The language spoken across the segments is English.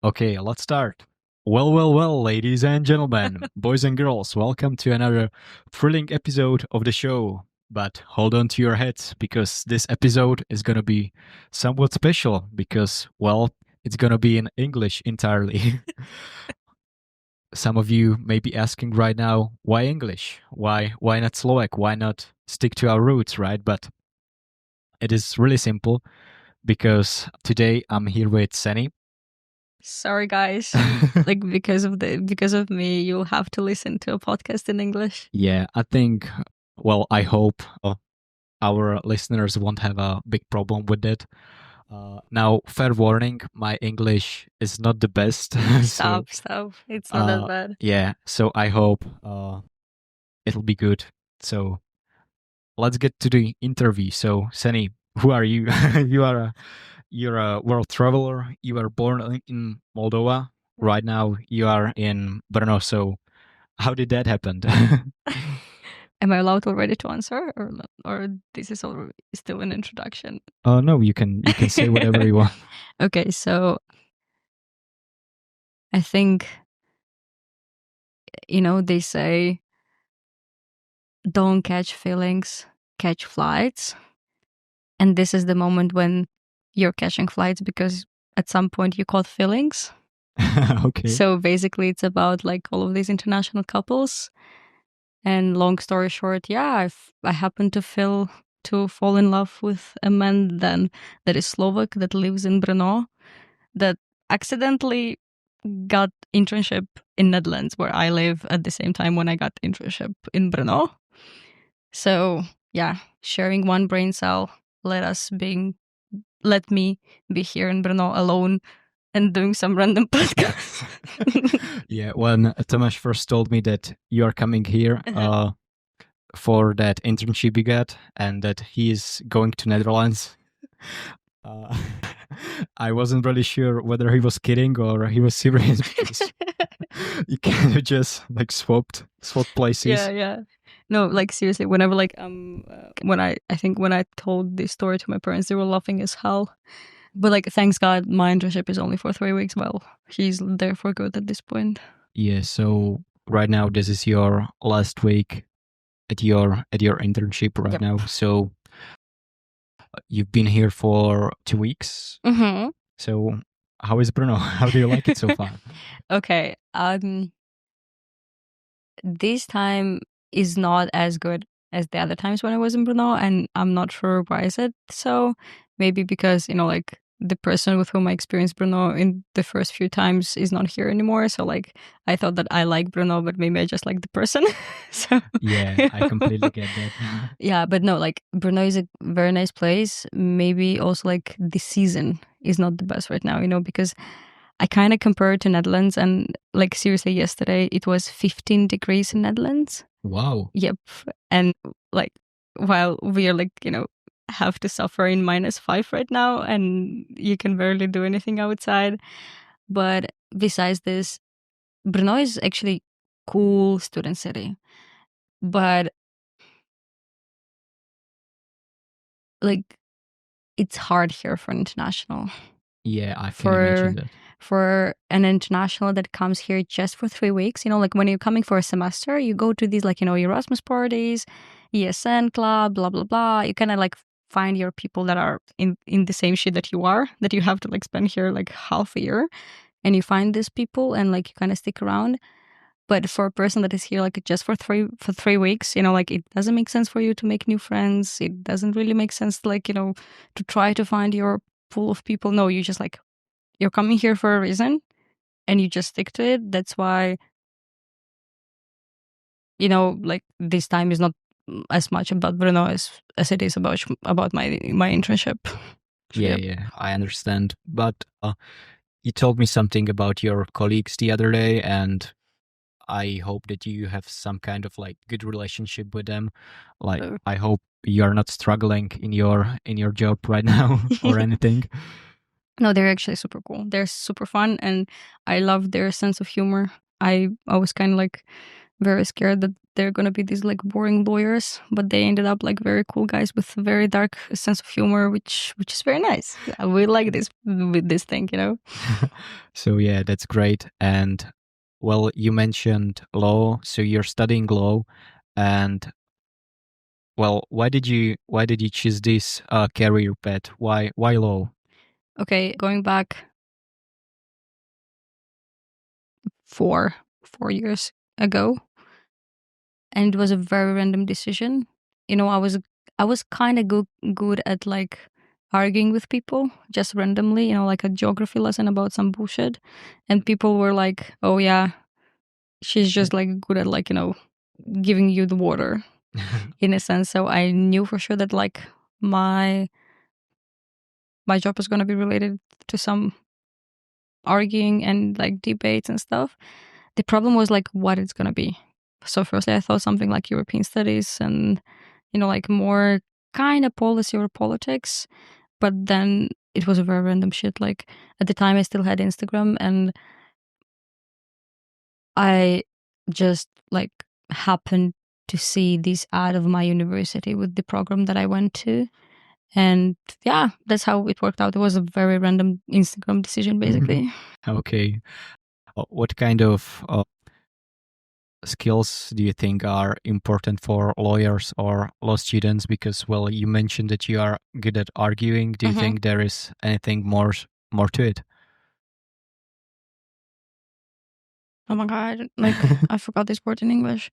Okay, let's start. Well, ladies and gentlemen, boys and girls, welcome to another thrilling episode of the show. But hold on to your heads because this episode is going to be somewhat special because, well, it's going to be in English entirely. Some of you may be asking right now, why English? Why not Slovak? Why not stick to our roots, right? But it is really simple because today I'm here with Seni. Sorry, guys. Like because of me, you'll have to listen to a podcast in English. Yeah, I think, well, I hope our listeners won't have a big problem with it. Now, fair warning, my English is not the best. Stop. It's not that bad. Yeah, so I hope it'll be good. So let's get to the interview. So, Seni, who are you? You're a world traveler. You were born in Moldova. Right now, you are in Brno. So, how did that happen? Am I allowed already to answer, or this is already still an introduction? No, you can say whatever you want. Okay, so I think they say don't catch feelings, catch flights, and this is the moment when you're catching flights because at some point you caught feelings. Okay. So basically, it's about like all of these international couples. And long story short, yeah, I happened to fall in love with a man then that is Slovak, that lives in Brno, that accidentally got internship in Netherlands where I live at the same time when I got internship in Brno. So yeah, sharing one brain cell let me be here in Brno alone and doing some random podcasts. Yeah, when Tomasz first told me that you are coming here for that internship you got and that he is going to Netherlands, I wasn't really sure whether he was kidding or he was serious. You kind of just like swapped places. Yeah. No, like seriously, whenever like when I told this story to my parents, they were laughing as hell. But like, thanks God, my internship is only for 3 weeks. Well, he's there for good at this point. Yeah. So right now, this is your last week at your internship right now. So you've been here for 2 weeks. Mm-hmm. So how is Brno? How do you like it so far? Okay. This time is not as good as the other times when I was in Brno, and I'm not sure why is it so. Maybe because like the person with whom I experienced Brno in the first few times is not here anymore. So like I thought that I like Brno, but maybe I just like the person. So yeah, I completely get that. Yeah, but no, like Brno is a very nice place. Maybe also like the season is not the best right now, because I kind of compare it to Netherlands, and like seriously, yesterday it was 15 degrees in Netherlands. Wow. Yep. And like while we are like, have to suffer in -5 right now, and you can barely do anything outside. But besides this, Brno is actually cool student city. But like it's hard here for international. Yeah, I can imagine that. For an international that comes here just for 3 weeks, like when you're coming for a semester, you go to these like, Erasmus parties, ESN club, blah, blah, blah. You kind of like find your people that are in the same shit that you are, that you have to like spend here like half a year. And you find these people and like you kind of stick around. But for a person that is here like just for 3 weeks, like it doesn't make sense for you to make new friends. It doesn't really make sense to like, to try to find your pool of people. No, you just like, you're coming here for a reason and you just stick to it. That's why, like this time is not as much about Brno as it is about my internship. Yeah, I understand. But you told me something about your colleagues the other day, and I hope that you have some kind of like good relationship with them. Like I hope you are not struggling in your job right now or anything. No, they're actually super cool. They're super fun, and I love their sense of humor. I was kind of like very scared that they're gonna be these like boring lawyers, but they ended up like very cool guys with a very dark sense of humor, which is very nice. We like this with this thing, you know. So yeah, that's great. And well, you mentioned law, so you're studying law, and well, why did you choose this career path? Why law? Okay, going back 4 years ago, and it was a very random decision. You know, I was kind of good at like arguing with people just randomly, you know, like a geography lesson about some bullshit, and people were like, "Oh yeah, she's just like good at like, you know, giving you the water." In a sense. So I knew for sure that like my job was going to be related to some arguing and like debates and stuff. The problem was like what it's going to be. So firstly I thought something like European studies and, you know, like more kind of policy or politics, but then it was a very random shit. Like at the time I still had Instagram, and I just like happened to see this ad of my university with the program that I went to. And yeah, that's how it worked out. It was a very random Instagram decision, basically. Okay. What kind of skills do you think are important for lawyers or law students? Because, well, you mentioned that you are good at arguing. Do you think there is anything more to it? Oh my God. Like, I forgot this word in English.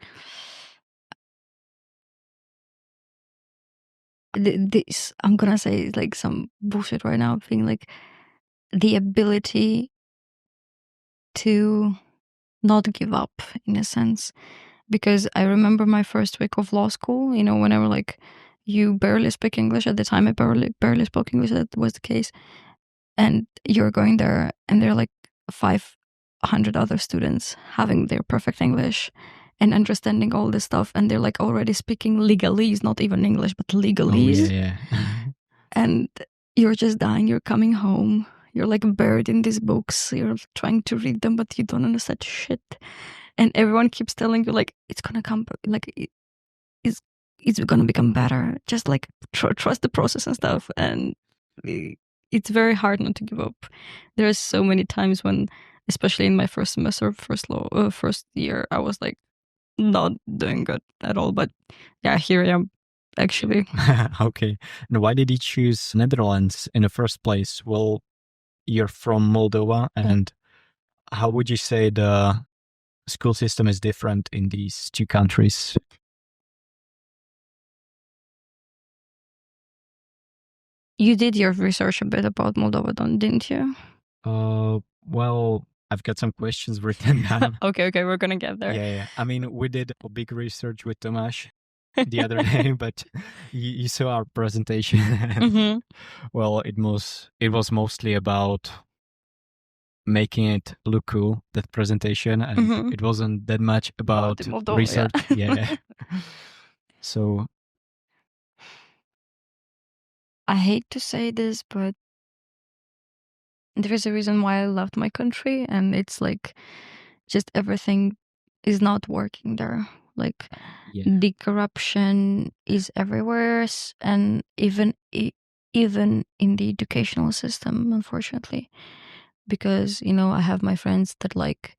This, I'm gonna say like some bullshit right now, being like the ability to not give up in a sense. Because I remember my first week of law school, you know, whenever like you barely speak English. At the time I barely spoke English, that was the case. And you're going there and there are like 500 other students having their perfect English and understanding all this stuff, and they're like already speaking legalese, not even English but legalese. Oh, yeah. And you're just dying, you're coming home, you're like buried in these books, you're trying to read them but you don't understand shit, and everyone keeps telling you like it's gonna come, like it's gonna become better, just like trust the process and stuff. And it's very hard not to give up. There's so many times when, especially in my first semester, first year, I was like not doing good at all. But yeah, here I am, actually. Okay. And why did you choose Netherlands in the first place? Well, you're from Moldova, and how would you say the school system is different in these two countries? You did your research a bit about Moldova, didn't you? Well, I've got some questions written down. Okay, we're gonna get there. Yeah. I mean, we did a big research with Tomáš the other day, but you saw our presentation. And, well, it was mostly about making it look cool, that presentation, and it wasn't that much about Moldova, research. Yeah. So I hate to say this, but there is a reason why I left my country, and it's like just everything is not working there. Like the corruption is everywhere, and even in the educational system, unfortunately, because you know I have my friends that like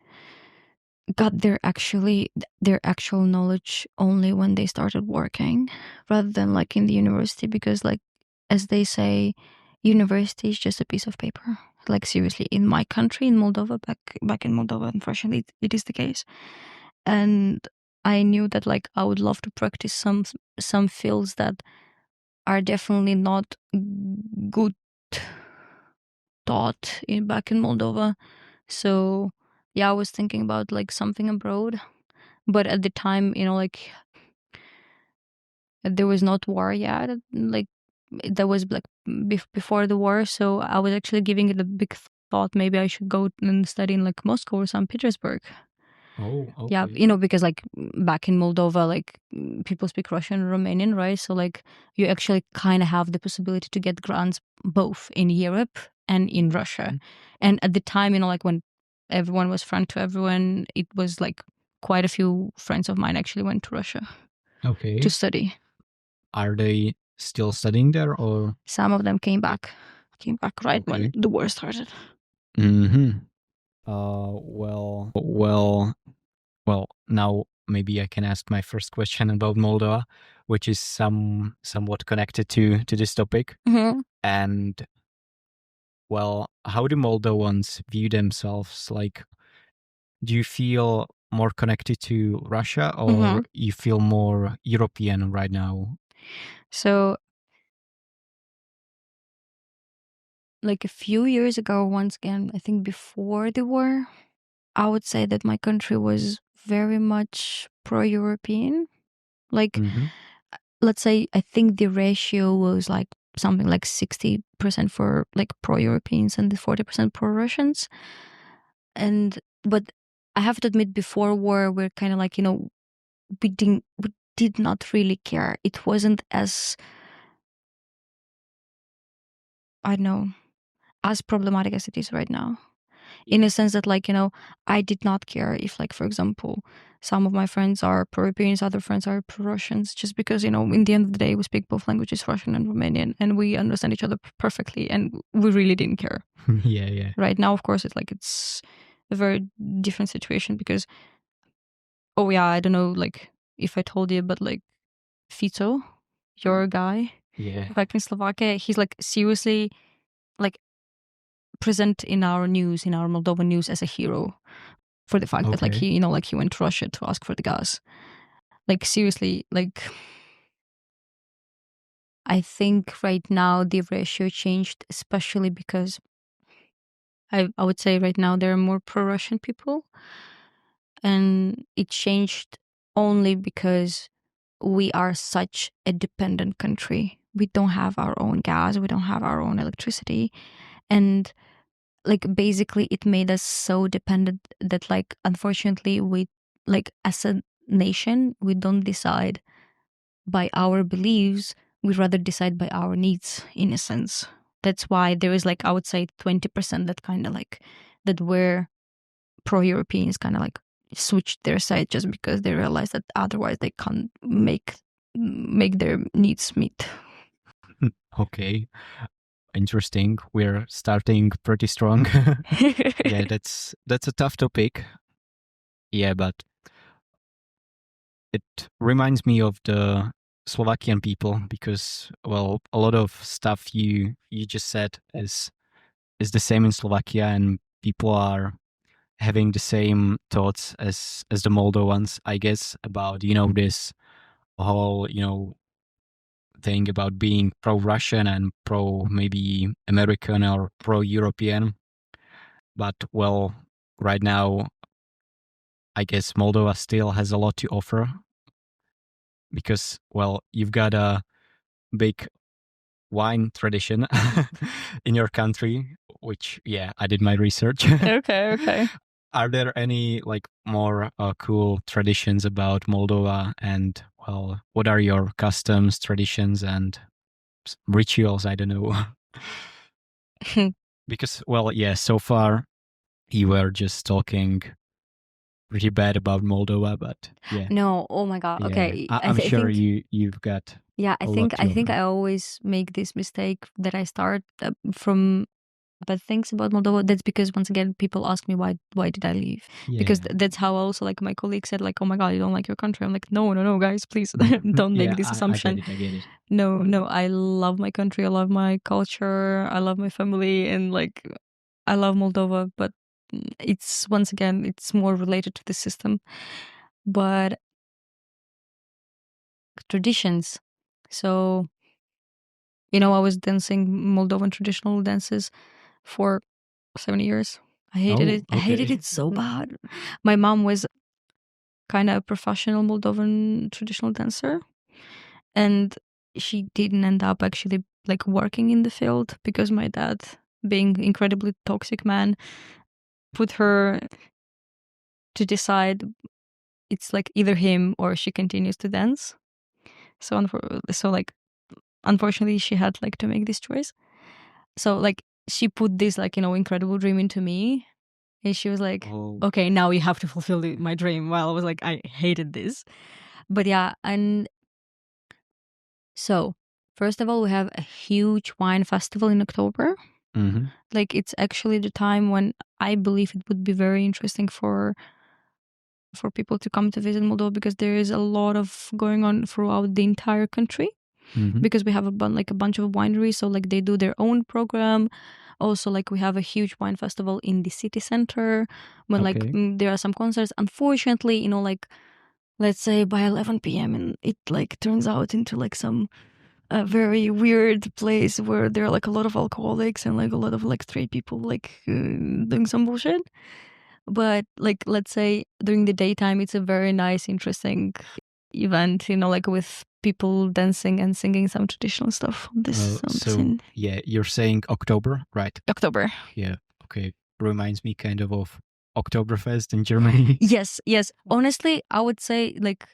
got their actual knowledge only when they started working, rather than like in the university, because like as they say, university is just a piece of paper. Like seriously, in my country, in Moldova, back in Moldova, unfortunately, it is the case. And I knew that like I would love to practice some fields that are definitely not good taught back in Moldova. So yeah, I was thinking about like something abroad, but at the time, you know, like there was not war yet. Like that was like before the war, so I was actually giving it a big thought. Maybe I should go and study in like Moscow or St. Petersburg. Oh, okay. Yeah, you know, because like back in Moldova, like people speak Russian and Romanian, right? So like you actually kind of have the possibility to get grants both in Europe and in Russia. And at the time, you know, like when everyone was frank to everyone, it was like quite a few friends of mine actually went to Russia Okay. to study. Are they still studying there, or? Some of them came back right when Okay. the war started. Mm-hmm. Well, now maybe I can ask my first question about Moldova, which is somewhat connected to this topic. Mm-hmm. And well, how do Moldovans view themselves? Like, do you feel more connected to Russia, or Mm-hmm. you feel more European right now? So, like a few years ago, once again, I think before the war, I would say that my country was very much pro-European. Like, Mm-hmm. let's say, I think the ratio was like something like 60% for like pro-Europeans and the 40% pro-Russians. But I have to admit, before war, we're kind of like, we did not really care. It wasn't as, I don't know, as problematic as it is right now. In a sense that, like, I did not care if, like, for example, some of my friends are pro-Europeans, other friends are pro-Russians, just because, in the end of the day, we speak both languages, Russian and Romanian, and we understand each other perfectly, and we really didn't care. Yeah. Right now, of course, it's a very different situation because, oh yeah, I don't know, like, if I told you, but like, Fico, your guy, Yeah. back in Slovakia, he's like seriously like present in our news, in our Moldovan news, as a hero for the fact that like Okay. he, like he went to Russia to ask for the gas. Like seriously, like I think right now the ratio changed, especially because I would say right now there are more pro-Russian people, and it changed only because we are such a dependent country. We don't have our own gas, we don't have our own electricity, and like basically it made us so dependent that like unfortunately we, like as a nation, we don't decide by our beliefs, we rather decide by our needs, in a sense. That's why there is like, I would say 20% that kind of like that were pro-Europeans kind of like switched their side just because they realized that otherwise they can't make their needs meet. Okay. Interesting. We're starting pretty strong. Yeah, that's a tough topic. Yeah, but it reminds me of the Slovakian people because, well, a lot of stuff you just said is the same in Slovakia, and people are having the same thoughts as the Moldovans, I guess, about this whole thing about being pro-Russian and pro maybe American or pro-European. But well, right now, I guess Moldova still has a lot to offer because, well, you've got a big wine tradition in your country, which, yeah, I did my research. Okay. Are there any like more cool traditions about Moldova? And well, what are your customs, traditions, and rituals? I don't know. Because, well, yeah, so far you were just talking pretty bad about Moldova, but yeah, No, oh my god. yeah, Okay, I'm I sure think, you've got yeah, a lot to I think offer. I always make this mistake that I start from bad things about Moldova. That's because once again people ask me why did I leave? Because Yeah, that's how also like my colleague said, like, oh my god, you don't like your country. I'm like, no guys, please don't make yeah, this I get assumption. it. I get it. No, I love my country, I love my culture, I love my family, and like I love Moldova, but it's once again it's more related to the system. But traditions. So, I was dancing Moldovan traditional dances for 7 years. I hated Oh, it. I hated okay. it so bad. My mom was kind of a professional Moldovan traditional dancer, and she didn't end up actually like working in the field because my dad, being incredibly toxic man, put her to decide it's like either him or she continues to dance. So like unfortunately she had like to make this choice. So like she put this like incredible dream into me, And she was like, Oh. okay, now you have to fulfill my dream. Well, I was like, I hated this. But yeah, and so first of all, we have a huge wine festival in October. Mm-hmm. Like, it's actually the time when I believe it would be very interesting for people to come to visit Moldova, because there is a lot of going on throughout the entire country. Mm-hmm. Because we have a bunch of wineries, so like they do their own program. Also, like we have a huge wine festival in the city center when like Okay. there are some concerts. Unfortunately, you know, like let's say by 11 p.m. and it like turns out into like some very weird place where there are like a lot of alcoholics and like a lot of like straight people like doing some bullshit. But like, let's say during the daytime, it's a very nice, interesting event, you know, like with people dancing and singing some traditional stuff on this So yeah, you're saying October, right? October. Yeah. Okay. Reminds me kind of Oktoberfest in Germany. Yes. Honestly, I would say like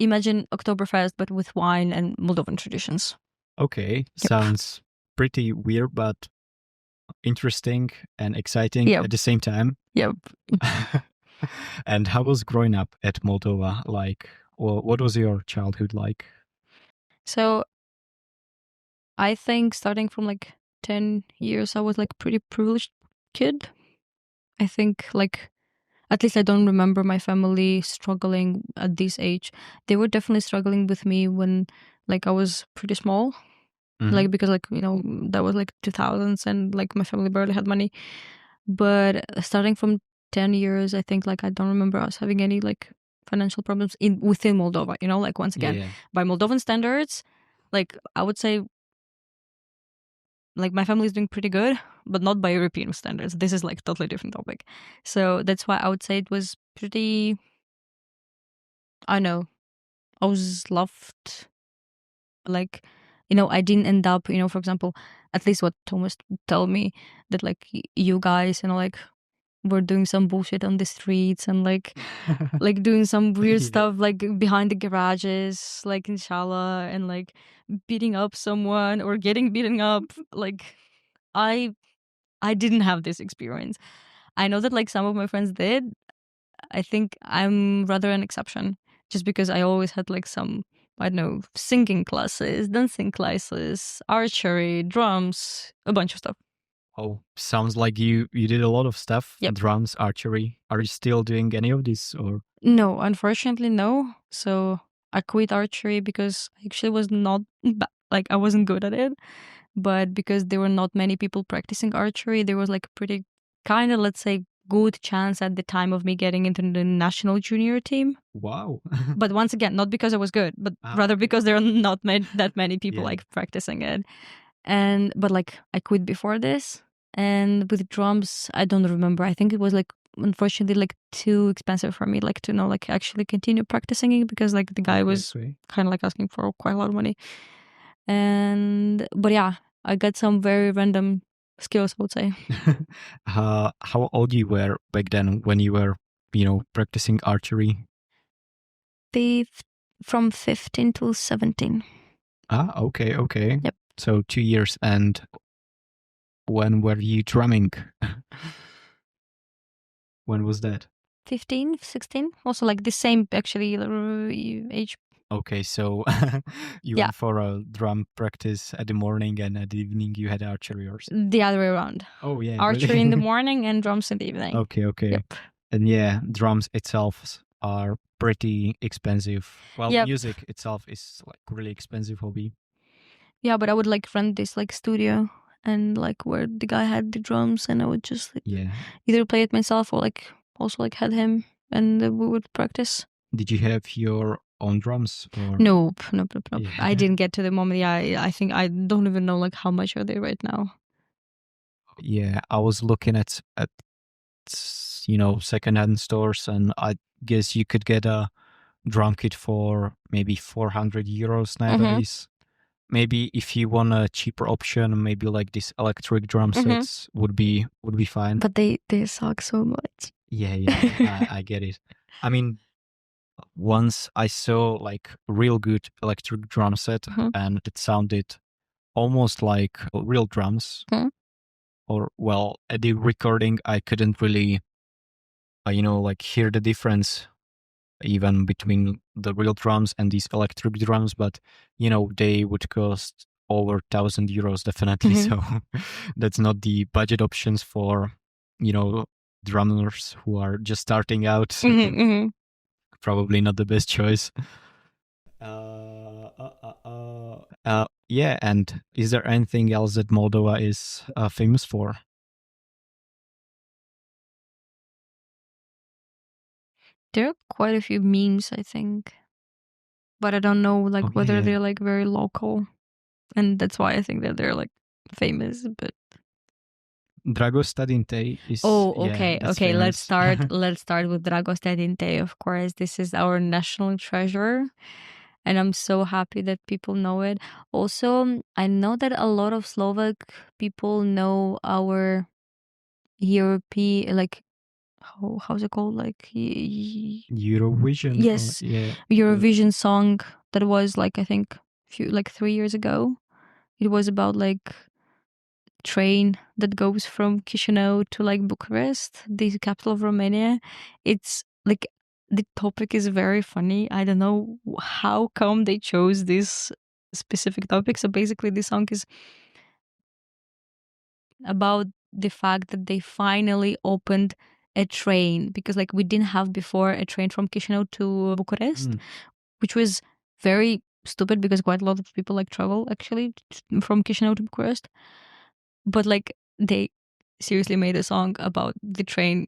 imagine Oktoberfest but with wine and Moldovan traditions. Okay. Sounds pretty weird, but interesting and exciting at the same time. Yep. And how was growing up at Moldova like? Or what was your childhood like? So I think starting from like 10 years, I was like pretty privileged kid. I think like at least I don't remember my family struggling at this age. They were definitely struggling with me when like I was pretty small. Mm-hmm. Like because like, you know, that was like 2000s and like my family barely had money. But starting from 10 years, I think like I don't remember us having any like financial problems within Moldova, you know, like once again, by Moldovan standards, like I would say like my family is doing pretty good, but not by European standards. This is like totally different topic. So that's why I would say it was pretty, I know, I was loved. Like, you know, I didn't end up, you know, for example, at least what Thomas told me, that like you guys, you know, like were doing some bullshit on the streets and like doing some weird stuff like behind the garages, like in Shala, and like beating up someone or getting beaten up. Like I didn't have this experience. I know that like some of my friends did. I think I'm rather an exception, just because I always had like some, I don't know, singing classes, dancing classes, archery, drums, a bunch of stuff. Oh, sounds like you did a lot of stuff. Yep. Drums, archery. Are you still doing any of this or? No, unfortunately, no. So I quit archery because I actually was not like I wasn't good at it, but because there were not many people practicing archery, there was like a pretty kind of, let's say, good chance at the time of me getting into the national junior team. Wow. But once again, not because I was good, but rather because there are not that many people like practicing it. But like I quit before this. And with drums, I don't remember. I think it was like, unfortunately, like too expensive for me, like to know, like actually continue practicing it, because like the guy was kind of like asking for quite a lot of money. But yeah, I got some very random skills, I would say. How old you were back then when you were, you know, practicing archery? From 15 to 17. Ah, okay. Yep. So 2 years. And when were you drumming? When was that? 15, 16. Also like the same actually age. Okay, so you went for a drum practice at the morning and at the evening you had archery or something? The other way around. Oh yeah, archery really? in the morning and drums in the evening. Okay. Yep. And yeah, drums itself are pretty expensive. Well, Yep. music itself is like really expensive hobby. Yeah, but I would like rent this like studio and like where the guy had the drums, and I would just like either play it myself or like also like had him and we would practice. Did you have your own drums? Or? Nope. Yeah. I didn't get to the moment. Yeah, I think I don't even know like how much are they right now. Yeah, I was looking at you know, secondhand stores, and I guess you could get a drum kit for maybe 400 euros nowadays. Maybe if you want a cheaper option, maybe like this electric drum sets would be fine. But they suck so much. Yeah, I get it. I mean, once I saw like real good electric drum set, and it sounded almost like real drums. Or well, at the recording, I couldn't really like hear the difference even between the real drums and these electric drums, but they would cost over €1,000 definitely. Mhm. So that's not the budget options for drummers who are just starting out. Mhm, mhm. Probably not the best choice. Yeah, and is there anything else that Moldova is famous for? There are quite a few memes, I think, but I don't know like whether yeah. they're like very local, and that's why I think that they're like famous. But Dragosta Dinte is okay, that's okay. Let's famous. start. Let's start with Dragoste Dinte. Of course, this is our national treasure, and I'm so happy that people know it. Also, I know that a lot of Slovak people know our European, like how's it called? Like Eurovision. yes, Yeah. Eurovision song that was like I think 3 years ago. It was about like train that goes from Chisinau to like Bucharest, the capital of Romania. It's like the topic is very funny. I don't know how come they chose this specific topic. So basically, the song is about the fact that they finally opened a train because like we didn't have before a train from Chisinau to Bucharest, which was very stupid because quite a lot of people like travel actually from Chisinau to Bucharest. But like they seriously made a song about the train,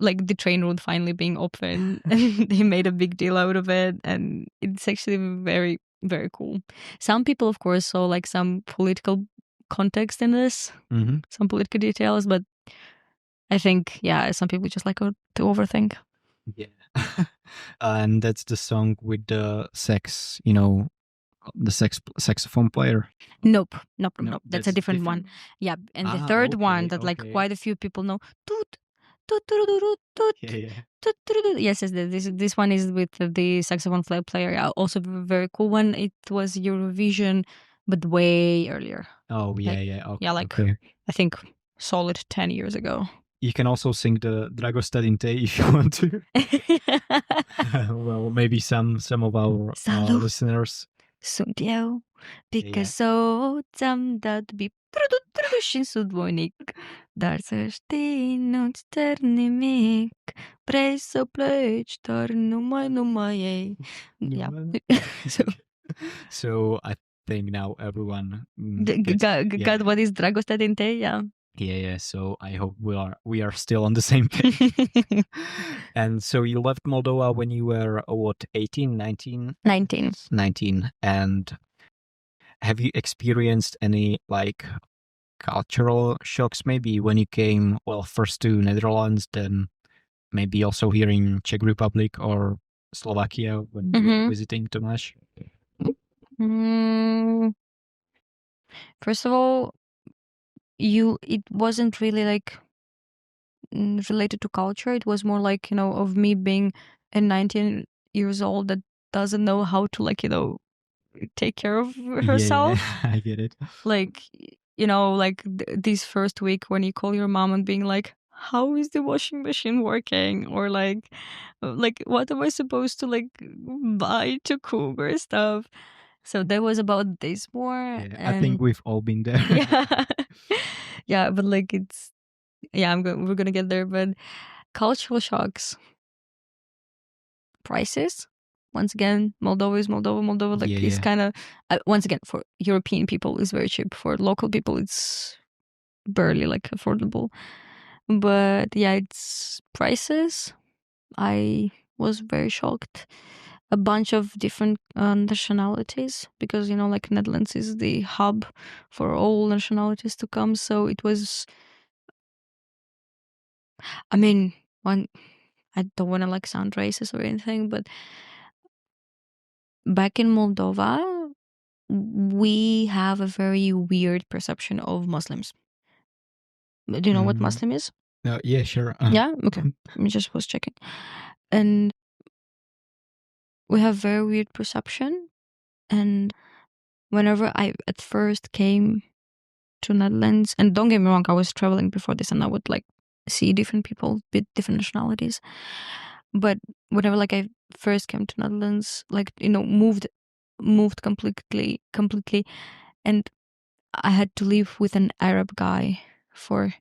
like the train route finally being open, and they made a big deal out of it, and it's actually very very cool. Some people of course saw like some political context in this, some political details, but I think some people just like to overthink. Yeah. And that's the song with the sax, the saxophone player. Nope. No, That's a different one. Yeah, and the third one that like quite a few people know. Toot, toot, toot, toot, toot, toot, Yeah. toot, toot, toot. Yes, this one is with the saxophone player. Yeah, also very cool one. It was Eurovision, but way earlier. Oh, yeah, Like, yeah. Okay, yeah, like okay. I think solid 10 years ago. You can also sing the Dragosta Dinte if you want to. Well, maybe some of our Salut. listeners. Sunt eu, Picasso, ți-am dat bip și sunt voinic. Dar să știi, nu-ți cer nimic. Vrei să pleci, dar numai ei. Yeah. So I think now everyone got what is Dragoste Dinte, yeah. Yeah. So I hope we are still on the same page. And so you left Moldova when you were what, 18, 19? 19. 19. And have you experienced any like cultural shocks maybe when you came, well, first to Netherlands, then maybe also here in Czech Republic or Slovakia when you were visiting Tomáš? First of all, it wasn't really like related to culture. It was more like, of me being a 19 years old that doesn't know how to like, take care of herself. Yeah, I get it. Like, like this first week when you call your mom and being like, how is the washing machine working? Or like what am I supposed to like buy to cook or stuff? So that was about this more. Yeah, I think we've all been there. Yeah. Yeah, but like we're gonna get there. But cultural shocks, prices. Once again, Moldova is Moldova. Moldova like is kind of once again for European people is very cheap. For local people, it's barely like affordable. But yeah, it's prices. I was very shocked. A bunch of different nationalities because like Netherlands is the hub for all nationalities to come. So it was. I mean, I don't want to like sound racist or anything, but back in Moldova, we have a very weird perception of Muslims. Do you know what Muslim is? Yeah, sure. Yeah? Okay. I just was checking. And we have very weird perception. And whenever I at first came to Netherlands, and don't get me wrong, I was traveling before this and I would like see different people with different nationalities. But whenever like I first came to Netherlands, like moved completely, and I had to live with an Arab guy for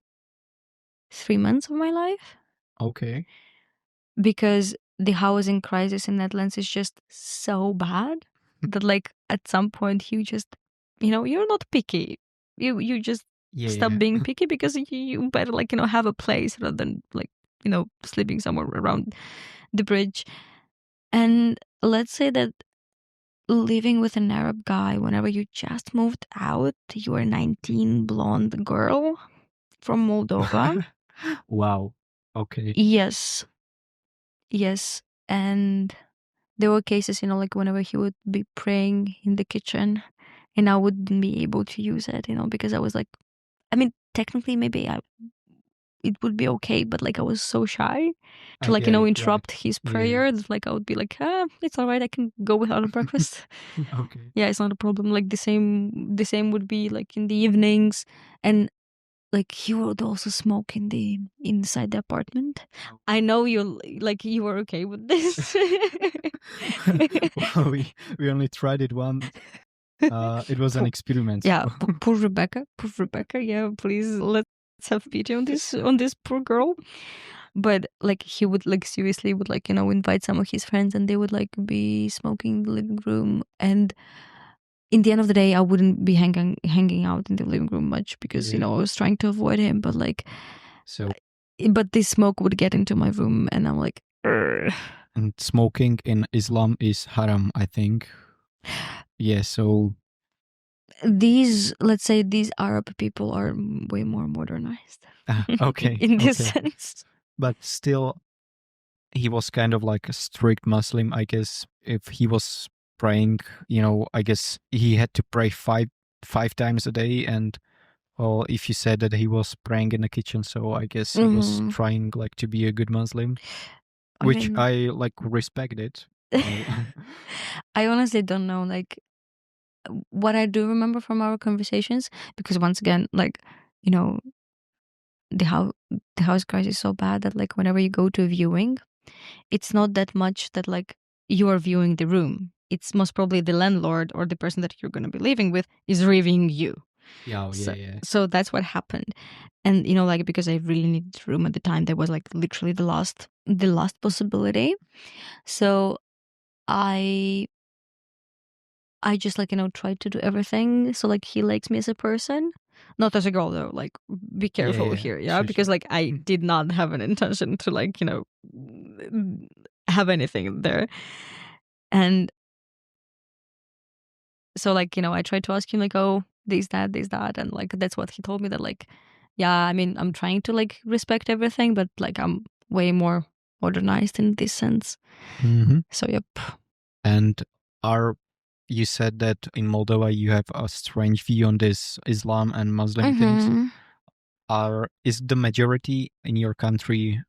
3 months of my life. Okay. Because the housing crisis in Netherlands is just so bad that like at some point you just you're not picky. You just stop being picky because you better like have a place rather than like sleeping somewhere around the bridge. And let's say that living with an Arab guy whenever you just moved out, you were 19, blonde girl from Moldova. Wow. Okay. Yes. And there were cases, like whenever he would be praying in the kitchen and I wouldn't be able to use it, because I was like, I mean, technically maybe it would be okay, but like I was so shy to like, interrupt his prayer that like I would be like, it's all right, I can go without a breakfast. Okay. Yeah, it's not a problem. Like the same would be like in the evenings, and like he would also smoke inside the apartment. I know you were okay with this. Well, we only tried it once. It was an experiment. Yeah, poor Rebecca. Yeah, please let's have pity on this poor girl. But like he would like seriously would like invite some of his friends and they would like be smoking in the living room, and in the end of the day I wouldn't be hanging out in the living room much because I was trying to avoid him, but like but this smoke would get into my room and I'm like, "Urgh." And smoking in Islam is haram, I think. Yeah, so let's say these Arab people are way more modernized. Okay. In this sense. But still, he was kind of like a strict Muslim, I guess. If he was praying, I guess he had to pray five times a day. And well, if you said that he was praying in the kitchen, so I guess he was trying like to be a good Muslim, which I like respect it. I honestly don't know, like what I do remember from our conversations, because once again, like the house crisis is so bad that like whenever you go to a viewing, it's not that much that like you are viewing the room. It's most probably the landlord or the person that you're going to be living with is reviewing you. Yeah. So that's what happened. And like because I really needed the room at the time, that was like literally the last possibility. So I just like tried to do everything so like he likes me as a person, not as a girl though. Like be careful here, sure, because like I did not have an intention to like have anything there. And so like I tried to ask him like, oh, this that, and like that's what he told me, that like, yeah, I mean I'm trying to like respect everything, but like I'm way more modernized in this sense. So yep. And you said that in Moldova you have a strange view on this Islam and Muslim things. Is the majority in your country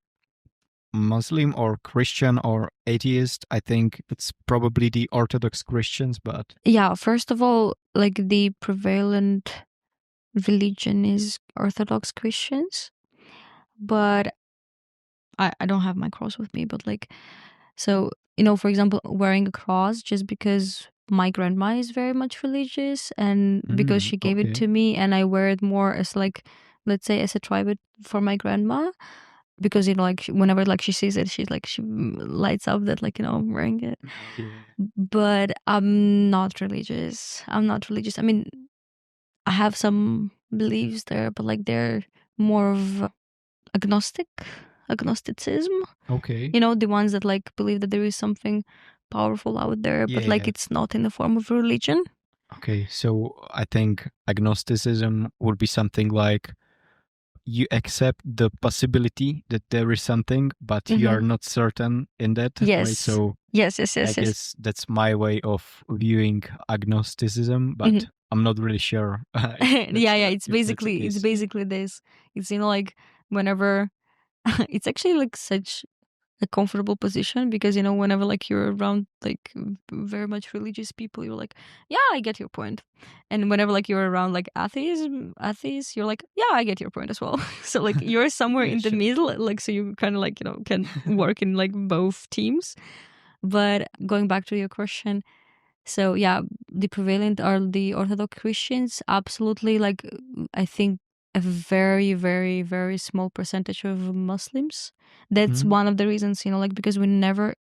Muslim or Christian or atheist? I think it's probably the Orthodox Christians, but yeah, first of all, like the prevalent religion is Orthodox Christians, but I don't have my cross with me, but like, so for example, wearing a cross just because my grandma is very much religious and because she gave it to me, and I wear it more as like, let's say, as a tribute for my grandma, because like whenever like she sees it, she lights up that like I'm wearing it. But I'm not religious. I mean, I have some beliefs there, but like they're more of agnosticism. Okay. The ones that like believe that there is something powerful out there, but like it's not in the form of religion. Okay, so I think agnosticism would be something like you accept the possibility that there is something, but you are not certain in that. Yes. Right? So yes. I guess that's my way of viewing agnosticism, but I'm not really sure. It's basically this. It's like whenever it's actually like such a comfortable position, because whenever like you're around like very much religious people, you're like, yeah, I get your point. And whenever like you're around like atheists, you're like, yeah, I get your point as well. So like you're somewhere Yeah, in the sure. middle, like, so you kind of like can work in like both teams. But going back to your question, so yeah, the prevalent are the Orthodox Christians. Absolutely, like I think a very, very, very small percentage of Muslims. That's Mhm. one of the reasons, like because we never,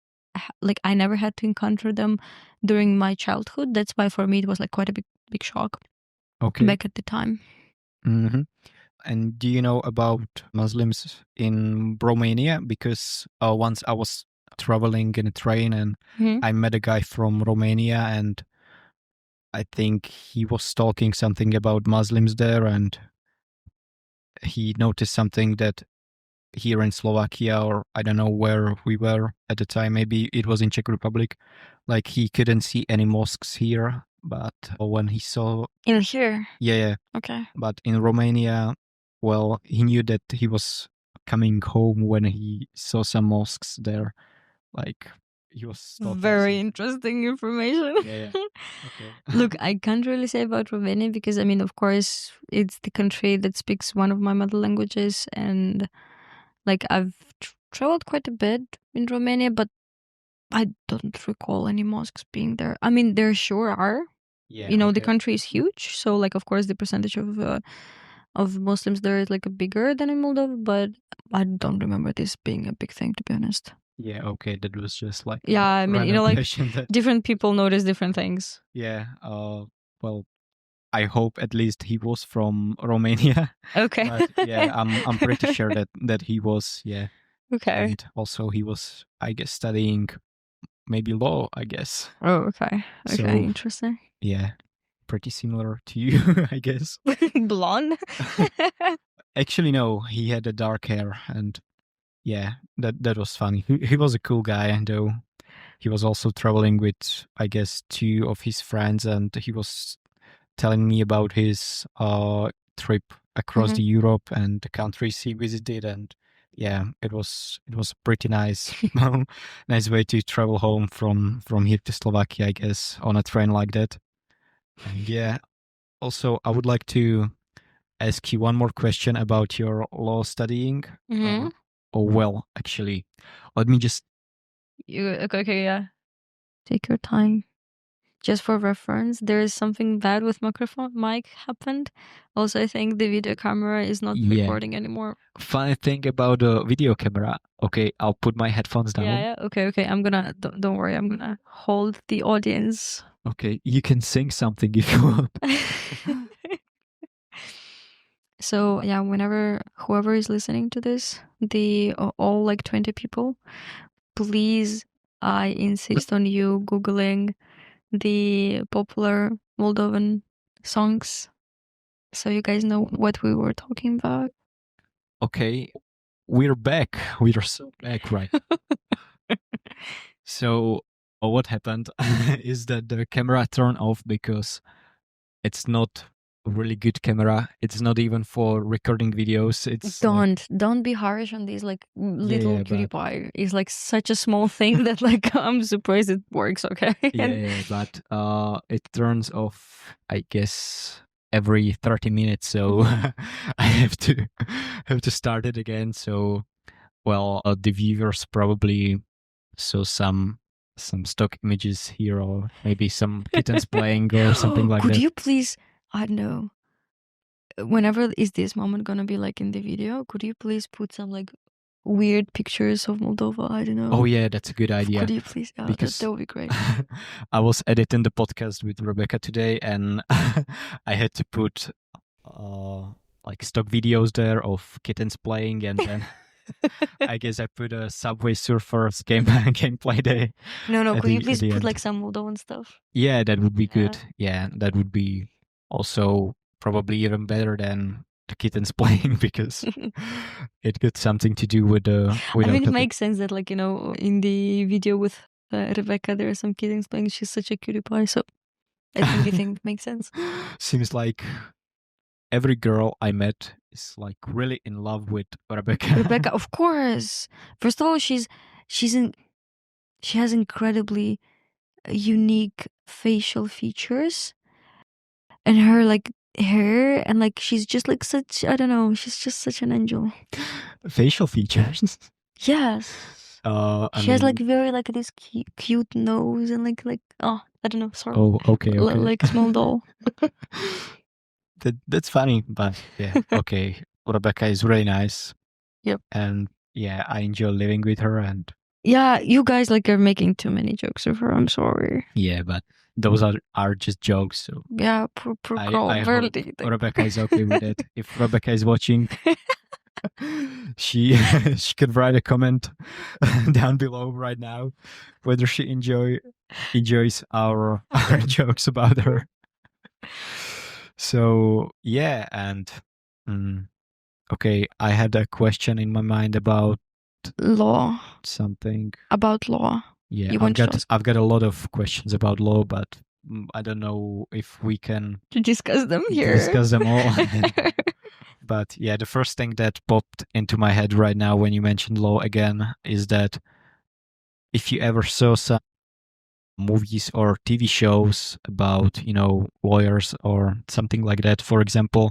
like I never had to encounter them during my childhood. That's why for me it was like quite a big shock Okay. back at the time. Hmm. And do you know about Muslims in Romania? Because once I was traveling in a train and Mhm. I met a guy from Romania, and I think he was talking something about Muslims there, and he noticed something that here in Slovakia, or I don't know where we were at the time, maybe it was in Czech Republic, like he couldn't see any mosques here, but when he saw, In here, yeah, okay. but in Romania, well, he knew that he was coming home when he saw some mosques there, like he was talking Very something. interesting information. Yeah. Okay. Look, I can't really say about Romania because, I mean, of course, it's the country that speaks one of my mother languages, and like I've traveled quite a bit in Romania, but I don't recall any mosques being there. I mean, there sure are. Yeah. The Okay. country is huge, so like, of course, the percentage of Muslims there is like bigger than in Moldova, but I don't remember this being a big thing, to be honest. Yeah. Okay. That was just like Yeah, I mean, random like question that. different people notice different things. Yeah. Well, I hope at least he was from Romania. Okay. But yeah, I'm pretty sure that he was. Yeah. Okay. And also he was, I guess, studying maybe law, I guess. Oh, okay. Okay, So interesting. yeah, pretty similar to you, I guess. Blonde? Actually, no, he had a dark hair, and yeah, that was funny. He was a cool guy, though. He was also traveling with, I guess, two of his friends, and he was telling me about his trip across the Europe and the countries he visited, and yeah, it was pretty nice. Nice way to travel home from here to Slovakia, I guess, on a train like that. And yeah, also I would like to ask you one more question about your law studying. Oh well, actually, let me just. Okay, yeah. Take your time. Just for reference, there is something bad with mic happened. Also, I think the video camera is not recording anymore. Funny thing about the video camera. Okay, I'll put my headphones down. Yeah. Okay. I'm gonna. Don't worry. I'm gonna hold the audience. Okay, you can sing something if you want. So yeah, whenever whoever is listening to this, all like 20 people, please, I insist on you Googling the popular Moldovan songs, so you guys know what we were talking about. Okay, we're back. We're so back, right? So what happened is that the camera turned off because it's not a really good camera. It's not even for recording videos. It's don't be harsh on these like little yeah, cutie but pie. It's like such a small thing that like I'm surprised it works. Okay. yeah, but it turns off, I guess, every 30 minutes. So I have to start it again. So well, the viewers probably saw some stock images here, or maybe some kittens playing or something like Could that. you please, I don't know, whenever is this moment gonna be like in the video, could you please put some like weird pictures of Moldova? I don't know. Oh yeah, that's a good idea. Could you please? Because that would be great. I was editing the podcast with Rebecca today, and I had to put like stock videos there of kittens playing, and then I guess I put a Subway Surfers gameplay there. No. Could you please put like some Moldovan stuff? Yeah, that would be good. Yeah, that would be also probably even better than the kittens playing, because it got something to do with the. I mean, it makes sense that like in the video with Rebecca there are some kittens playing. She's such a cutie pie, so I think it makes sense. Seems like every girl I met is like really in love with Rebecca. Rebecca, of course. First of all, she's she has incredibly unique facial features, and her like hair, and like she's just like such, I don't know, she's just such an angel. Facial features. Yes. I She has like mean, very like this cute nose and like oh, I don't know, sorry. oh, okay. Like small doll. That's funny, but yeah, okay. Rebecca is really nice. Yep. And yeah, I enjoy living with her, and Yeah, you guys like are making too many jokes of her. I'm sorry. yeah, but those are just jokes. So Yeah, poor girl. I hope Rebecca is okay with it. If Rebecca is watching, she could write a comment down below right now whether she enjoys our jokes about her. So yeah, and okay, I had a question in my mind about law. something. About law. Yeah, You want to ask? I've got a lot of questions about law, but I don't know if we can To discuss them here. discuss them all. But yeah, the first thing that popped into my head right now when you mentioned law again is that if you ever saw some movies or TV shows about, lawyers or something like that, for example,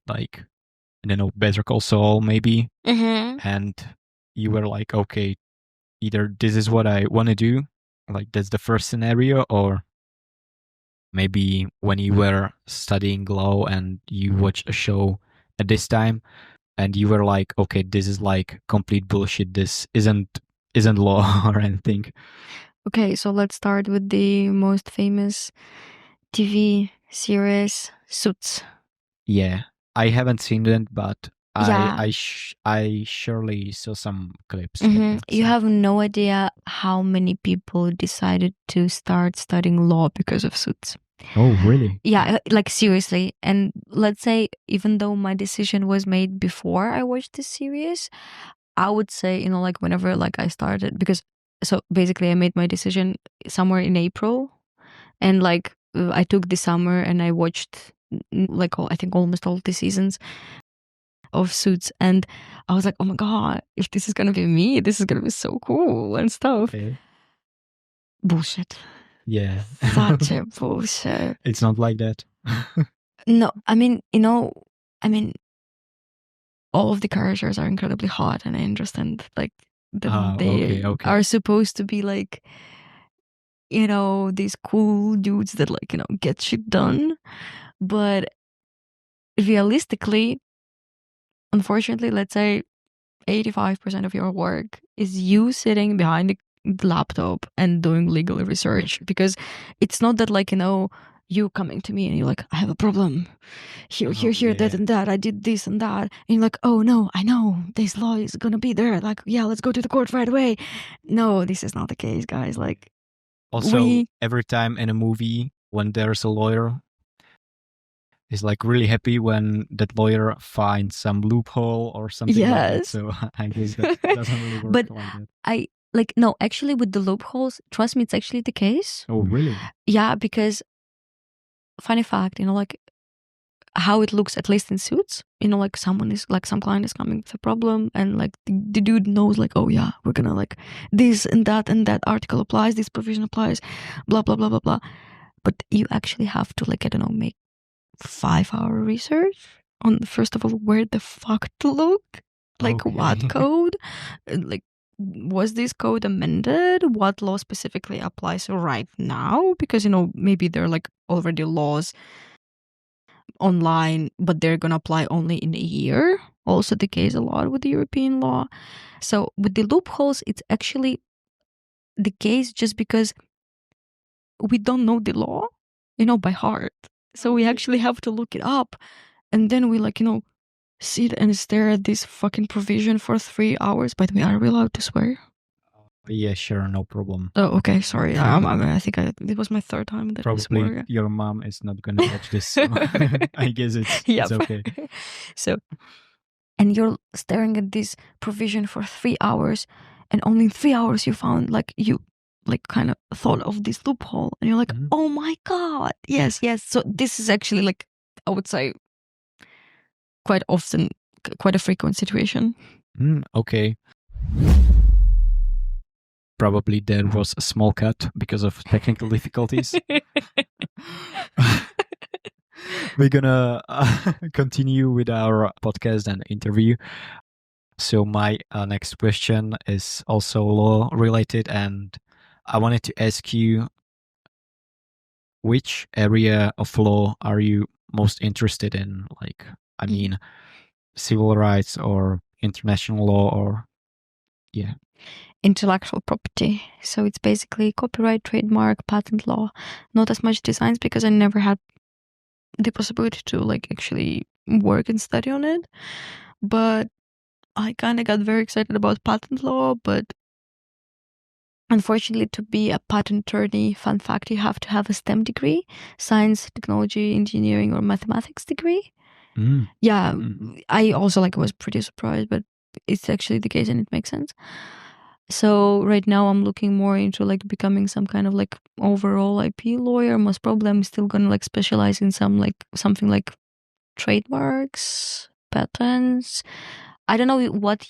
like, I don't know, Better Call Saul maybe, and you were like, okay, either this is what I want to do, like that's the first scenario, or maybe when you were studying law and you watched a show at this time and you were like, okay, this is like complete bullshit, this isn't law or anything. Okay, so let's start with the most famous TV series, Suits. Yeah, I haven't seen it, but Yeah. I surely saw some clips. You have no idea how many people decided to start studying law because of Suits. Oh, really? Yeah, like seriously. And let's say, even though my decision was made before I watched this series, I would say, like whenever like I started, because so basically I made my decision somewhere in April, and like I took the summer and I watched like I think almost all the seasons of Suits, and I was like, oh my god, if this is gonna be me, this is gonna be so cool and stuff. Okay. Bullshit. Yeah. Such a bullshit. It's not like that. No, I mean, all of the characters are incredibly hot, and I understand like that they okay. are supposed to be like, these cool dudes that like, get shit done. But realistically, unfortunately, let's say 85% of your work is you sitting behind the laptop and doing legal research, because it's not that like, you coming to me and you're like, I have a problem here, that and that, I did this and that, and you're like, oh no, I know this law is gonna be there, like, yeah, let's go to the court right away. No, this is not the case, guys. Like, also, every time in a movie when there's a lawyer, is like really happy when that lawyer finds some loophole or something like that. So I guess that doesn't really work like that. No, actually with the loopholes, trust me, it's actually the case. Oh, really? Yeah, because funny fact, like how it looks, at least in Suits, like someone is like, some client is coming with a problem, and like the dude knows like, oh yeah, we're gonna like this and that article applies, this provision applies, blah blah blah blah blah. But you actually have to like, I don't know, make 5-hour research on, first of all, where the fuck to look, like what code, like was this code amended, what law specifically applies right now, because maybe there are like already laws online, but they're gonna apply only in a year. Also the case a lot with the European law. So with the loopholes, it's actually the case just because we don't know the law, by heart. So we actually have to look it up, and then we like, sit and stare at this fucking provision for 3 hours. By the way, are we allowed to swear? Yeah, sure, no problem. Oh, okay, sorry. I think it was my third time that probably I swore. Your mom is not gonna watch this, so I guess it's okay. So, and you're staring at this provision for 3 hours, and only in 3 hours you found like, you like kind of thought of this loophole, and you're like, oh my god, yes. So this is actually like, I would say, quite often, quite a frequent situation. Okay. probably there was a small cut because of technical difficulties. We're gonna continue with our podcast and interview. So my next question is also law related, and I wanted to ask you, which area of law are you most interested in? Like, I mean, civil rights or international law, or yeah. Intellectual property. So it's basically copyright, trademark, patent law. Not as much designs because I never had the possibility to like actually work and study on it. But I kind of got very excited about patent law, but unfortunately, to be a patent attorney, fun fact, you have to have a STEM degree, science, technology, engineering, or mathematics degree. Yeah, I also was pretty surprised, but it's actually the case and it makes sense. So right now I'm looking more into becoming some kind of overall IP lawyer. Most probably I'm still gonna specialize in something like trademarks, patents. I don't know what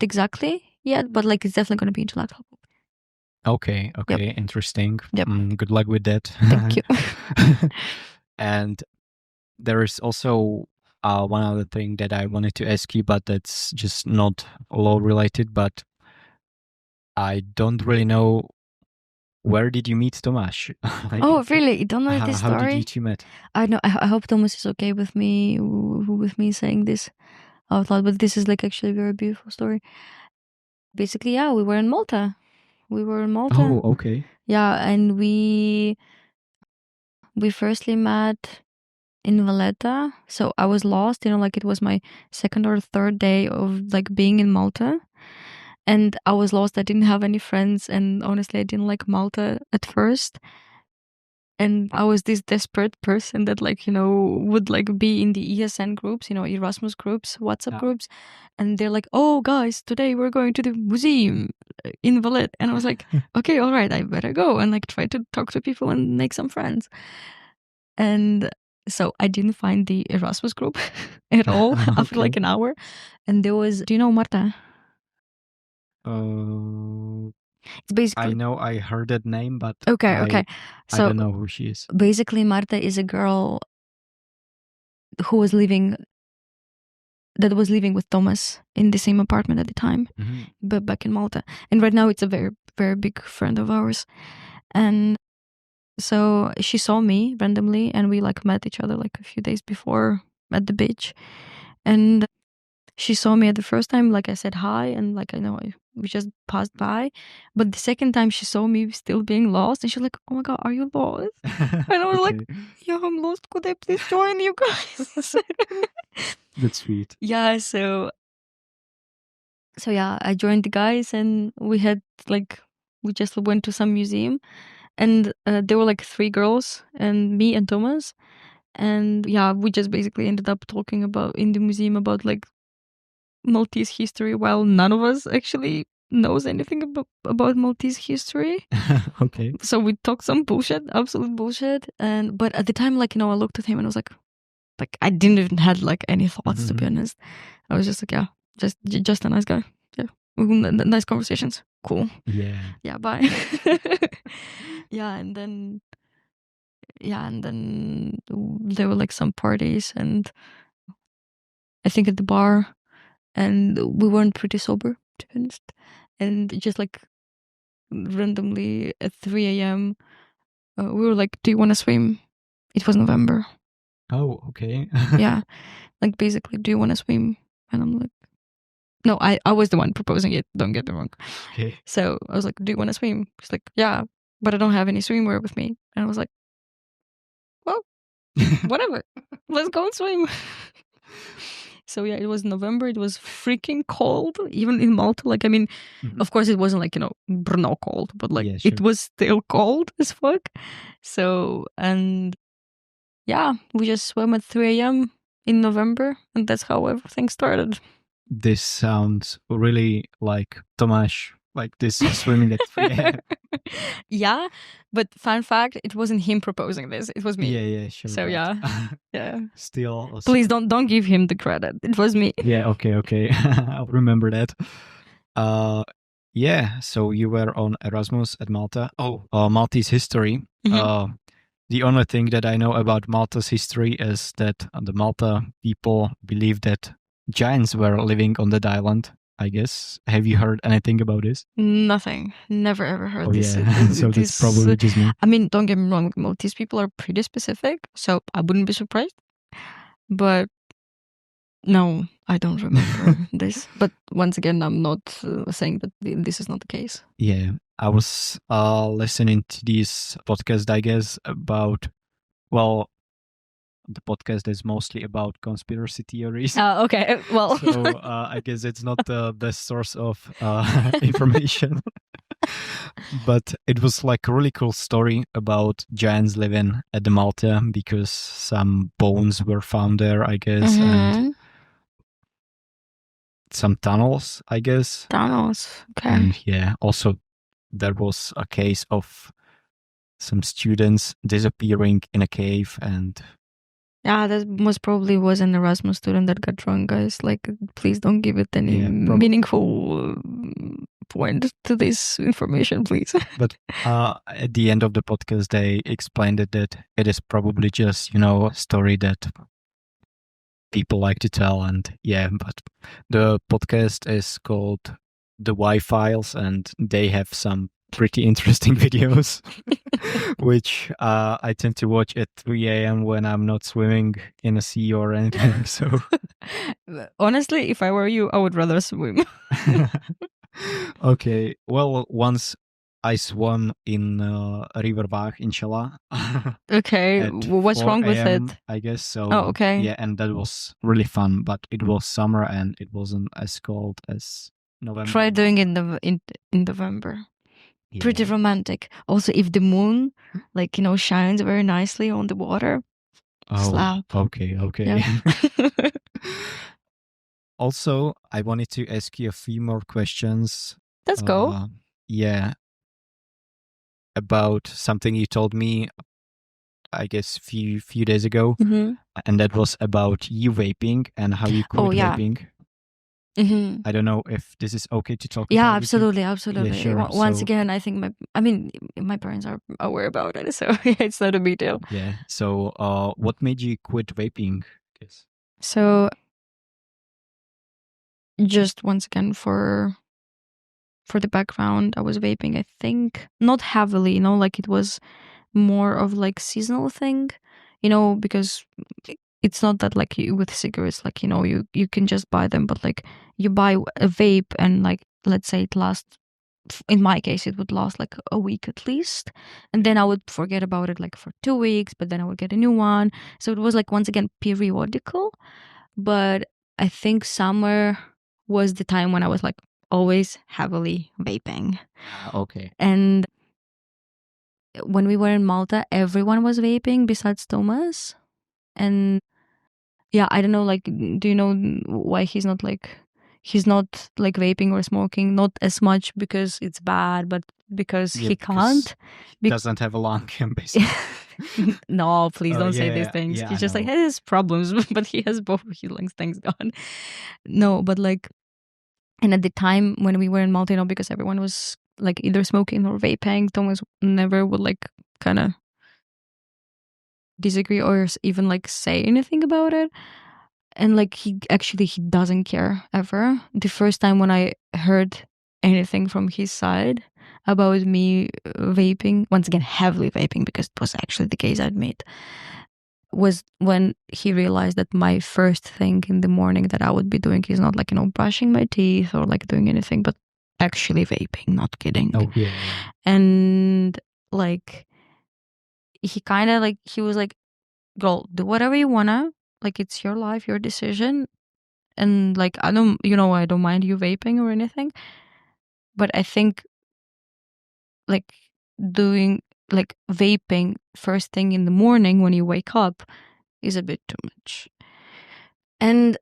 exactly yet, but it's definitely gonna be intellectual. Okay, yep. Interesting. Yep. Good luck with that. Thank you. And there is also one other thing that I wanted to ask you, but that's just not law related, but I don't really know, where did you meet Tomáš? Oh, really? You don't know this story? How did you two met? I know. I hope Thomas is okay with me saying this out loud, but this is actually a very beautiful story. Basically, yeah, we were in Malta. Oh, okay. Yeah, and we firstly met in Valletta. So I was lost, it was my second or third day of being in Malta. And I was lost. I didn't have any friends, and honestly, I didn't like Malta at first. And I was this desperate person that would be in the ESN groups, Erasmus groups, WhatsApp groups, and they're like, "Oh, guys, today we're going to the museum in Valletta," and I was like, "Okay, all right, I better go and try to talk to people and make some friends." And so I didn't find the Erasmus group at all after an hour, and there was, do you know Marta? It's basically, I know, I heard that name, but okay. So I don't know who she is. Basically, Marta is a girl who was living with Thomas in the same apartment at the time, but back in Malta. And right now it's a very, very big friend of ours. And so she saw me randomly, and we met each other a few days before at the beach. And she saw me at the first time, I said hi, and I know we just passed by. But the second time she saw me still being lost, and she's like, "Oh my God, are you lost?" And I was like, "Yeah, I'm lost. Could I please join you guys?" That's sweet. Yeah, so yeah, I joined the guys, and we had we just went to some museum, and there were 3 girls and me and Thomas. And yeah, we just basically ended up talking about in the museum about Maltese history, while none of us actually knows anything about Maltese history. Okay. So we talked some bullshit, absolute bullshit. But at the time, I looked at him and I was like I didn't even had any thoughts, to be honest. I was just yeah, just a nice guy. Yeah, nice conversations. Cool. Yeah. Bye. And then there were some parties, and I think at the bar, and we weren't pretty sober, to be honest. And just randomly at 3 a.m. We were like, "Do you want to swim?" It was November. Oh, okay. Yeah, basically, "Do you want to swim?" And I'm like, no, I was the one proposing it. Don't get me wrong. Okay. So I was like, "Do you want to swim?" She's like, "Yeah, but I don't have any swimwear with me." And I was like, "Well, whatever. Let's go and swim." So yeah, it was November. It was freaking cold, even in Malta. Of course, it wasn't Brno cold, but it was still cold as fuck. So, and yeah, we just swam at 3 a.m. in November, and that's how everything started. This sounds really like Tomáš, this swimming at 3 a.m. Yeah, but fun fact, it wasn't him proposing this. It was me. Yeah, sure. So yeah. Still. Please don't give him the credit. It was me. Yeah, okay. I'll remember that. Yeah, so you were on Erasmus at Malta. Oh, Maltese history. The only thing that I know about Malta's history is that the Malta people believe that giants were living on that island, I guess. Have you heard anything about this? Nothing. Never ever heard Oh, this. yeah. So that's probably just me. I mean, don't get me wrong. Maltese people are pretty specific, so I wouldn't be surprised. But no, I don't remember this. But once again, I'm not saying that this is not the case. Yeah, I was listening to this podcast, I guess, about, well, the podcast is mostly about conspiracy theories. Okay, well. So I guess it's not the best source of information. But it was like a really cool story about giants living at the Malta because some bones were found there, I guess, and some tunnels, I guess. Tunnels, okay. And yeah, also there was a case of some students disappearing in a cave, and yeah, that most probably was an Erasmus student that got drunk, guys. Like, please don't give it any meaningful point to this information, please. But at the end of the podcast, they explained it that it is probably just, a story that people like to tell. And yeah, but the podcast is called The Y Files, and they have some pretty interesting videos, which I tend to watch at 3 a.m. when I'm not swimming in a sea or anything. So honestly, if I were you, I would rather swim. Okay, well, once I swam in River Vach in Shala. Okay, what's wrong with it? I guess so. Oh, okay. Yeah, and that was really fun, but it was summer and it wasn't as cold as November. Try doing it in November. Yeah. Pretty romantic. Also, if the moon, shines very nicely on the water. Oh, slap. Okay. Yeah. Also, I wanted to ask you a few more questions. Let's go. Yeah. About something you told me, I guess, few days ago. And that was about you vaping and how you quit vaping. I don't know if this is okay to talk about. Yeah, absolutely. Yeah, sure. Once So, again, I think my parents are aware about it, so it's not a big deal. Yeah. So, what made you quit vaping? So, just once again for the background, I was vaping, I think, not heavily, like it was more of like seasonal thing, because it's not that like with cigarettes, like, you can just buy them, but like you buy a vape and like, let's say it lasts, in my case, it would last like a week at least. And then I would forget about it like for 2 weeks, but then I would get a new one. So it was like, once again, periodical. But I think summer was the time when I was like always heavily vaping. Okay. And when we were in Malta, everyone was vaping besides Thomas. And yeah, I don't know, like, do you know why he's not vaping or smoking? Not as much because it's bad, but because he can't. He doesn't have a lung, basically. No, please don't say these things. He's just like, has problems, but he has both his lungs, thanks God. No, but like, and at the time when we were in Malta, because everyone was like either smoking or vaping, Thomas never would like kind of disagree or even like say anything about it. And like he doesn't care ever. The first time when I heard anything from his side about me vaping, once again heavily vaping, because it was actually the case, I admit, was when he realized that my first thing in the morning that I would be doing is not like, brushing my teeth or like doing anything, but actually vaping, not kidding. Oh yeah. And like he kind of like, he was like, girl, do whatever you wanna, like it's your life, your decision, and like I don't mind you vaping or anything, but I think like doing like vaping first thing in the morning when you wake up is a bit too much. And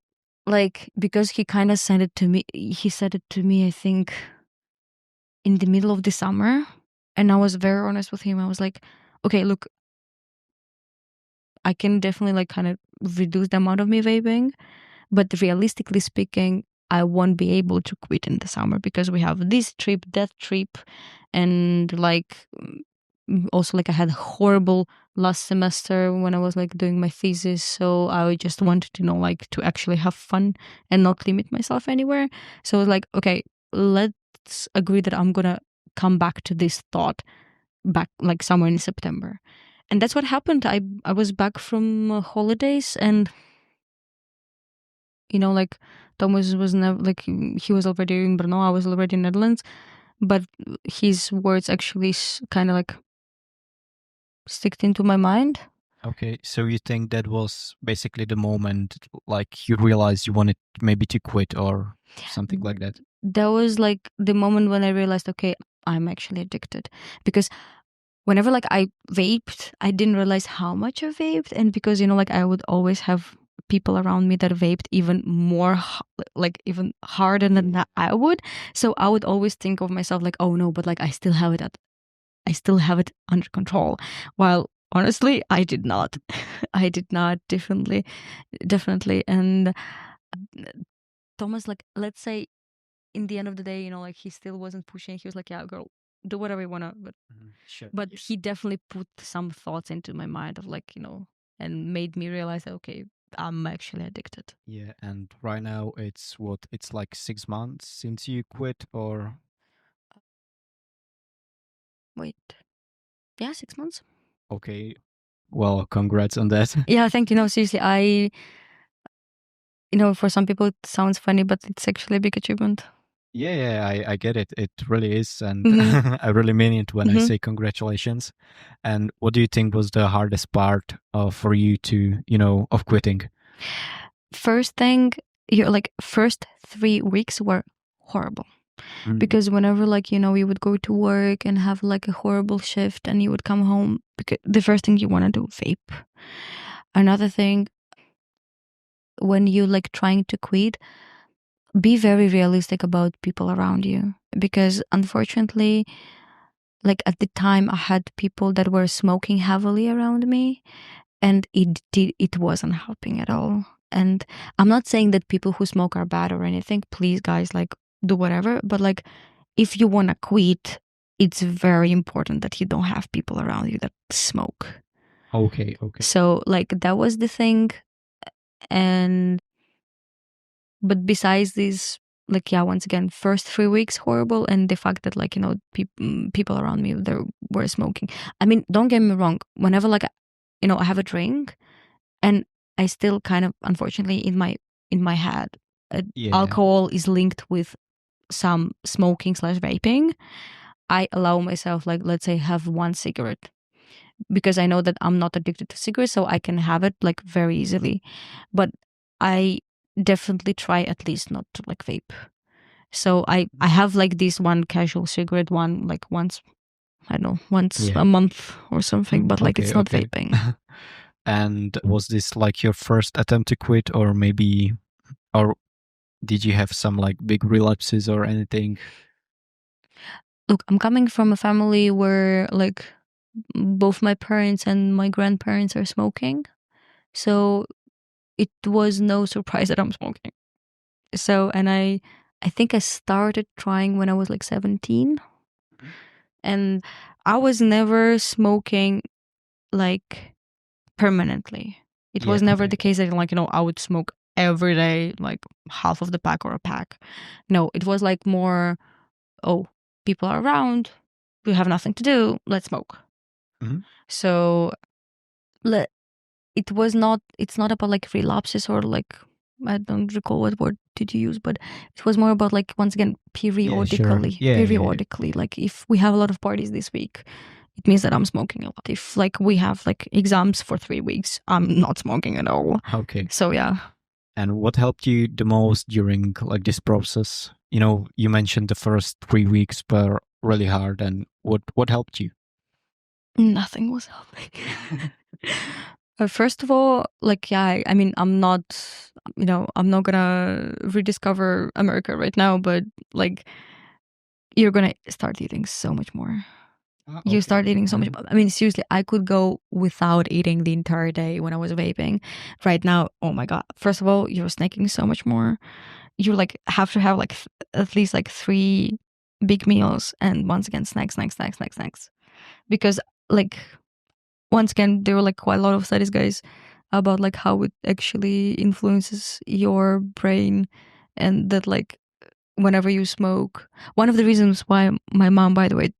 like, because he kind of said it to me, I think in the middle of the summer, and I was very honest with him. I was like, okay, look, I can definitely like kind of reduce the amount of me vaping, but realistically speaking, I won't be able to quit in the summer because we have this trip, that trip, and like also like I had horrible last semester when I was like doing my thesis, so I just wanted to know like to actually have fun and not limit myself anywhere. So I was like, okay, let's agree that I'm gonna come back to this thought back like somewhere in September. And that's what happened. I was back from holidays, and like Thomas was never like he was already in Brno, I was already in Netherlands, but his words actually kind of like sticked into my mind. Okay, so you think that was basically the moment, like you realized you wanted maybe to quit or something like that? That was like the moment when I realized, okay, I'm actually addicted. Because whenever like I vaped, I didn't realize how much I vaped. And because, like I would always have people around me that vaped even more, like even harder than that I would. So I would always think of myself like, oh no, but like I still have it under control. While honestly, I did not. I did not, definitely. And Thomas, like, let's say in the end of the day, like he still wasn't pushing. He was like, yeah, girl, do whatever you want to. Sure. But he definitely put some thoughts into my mind of like, and made me realize that, okay, I'm actually addicted. Yeah, and right now it's like 6 months since you quit, or Wait. Yeah, 6 months. okay. Well, congrats on that. Yeah, thank you. No, seriously, for some people it sounds funny, but it's actually a big achievement. Yeah, I get it. It really is, and Mhm. I really mean it when I Mhm. say congratulations. And what do you think was the hardest part for you to, of quitting? First thing, first 3 weeks were horrible. Because whenever like you would go to work and have like a horrible shift and you would come home, because the first thing you want to do, vape. Another thing, when you like trying to quit, be very realistic about people around you, because unfortunately, like at the time I had people that were smoking heavily around me, and it wasn't helping at all. And I'm not saying that people who smoke are bad or anything. Please, guys, like do whatever, but like if you want to quit, it's very important that you don't have people around you that smoke. Okay. So like that was the thing. And but besides this, like yeah, once again, first 3 weeks horrible, and the fact that like people around me they were smoking. I mean, don't get me wrong, whenever like I have a drink, and I still kind of, unfortunately, in my head, Yeah. alcohol is linked with some smoking / vaping. I allow myself, like, let's say, have one cigarette, because I know that I'm not addicted to cigarettes, so I can have it like very easily. But I definitely try at least not to like vape. So I have like this one casual cigarette, one like once, I don't know, once a month or something, but like it's not vaping. And was this like your first attempt to quit, or maybe, or did you have some like big relapses or anything? Look, I'm coming from a family where like both my parents and my grandparents are smoking. So it was no surprise that I'm smoking. So, and I think I started trying when I was like 17. And I was never smoking like permanently. It was never the case that like, I would smoke every day, like half of the pack or a pack. No, it was like more, oh, people are around, we have nothing to do, let's smoke. So it's not about like relapses or like, I don't recall what word did you use, but it was more about like, once again, periodically. Periodically. Like if we have a lot of parties this week, it means that I'm smoking a lot. If like we have like exams for 3 weeks, I'm not smoking at all. Okay. So yeah. And what helped you the most during like this process? You mentioned the first 3 weeks were really hard, and what helped you? Nothing was helping. First of all, like, yeah, I mean, I'm not gonna rediscover America right now, but like, you're gonna start eating so much more. You start eating so much. I mean, seriously, I could go without eating the entire day when I was vaping. Right now, oh my God. First of all, you're snacking so much more. you like have to have like at least like 3 big meals, and once again snacks, because like once again there were like quite a lot of studies, guys, about like how it actually influences your brain, and that like whenever you smoke, one of the reasons why my mom, by the way,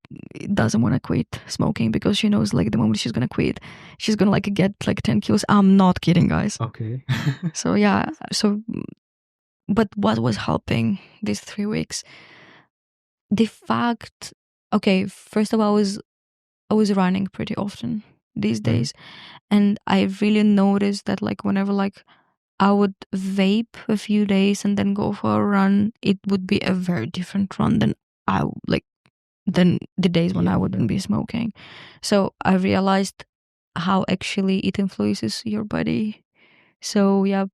doesn't want to quit smoking, because she knows like the moment she's gonna quit, she's gonna like get like 10 kilos. I'm not kidding, guys. Okay. So yeah, but what was helping these 3 weeks, the fact, okay, first of all, I was running pretty often these days, and I really noticed that like whenever like I would vape a few days and then go for a run, it would be a very different run than the days when I wouldn't be smoking. So I realized how actually it influences your body. So yep,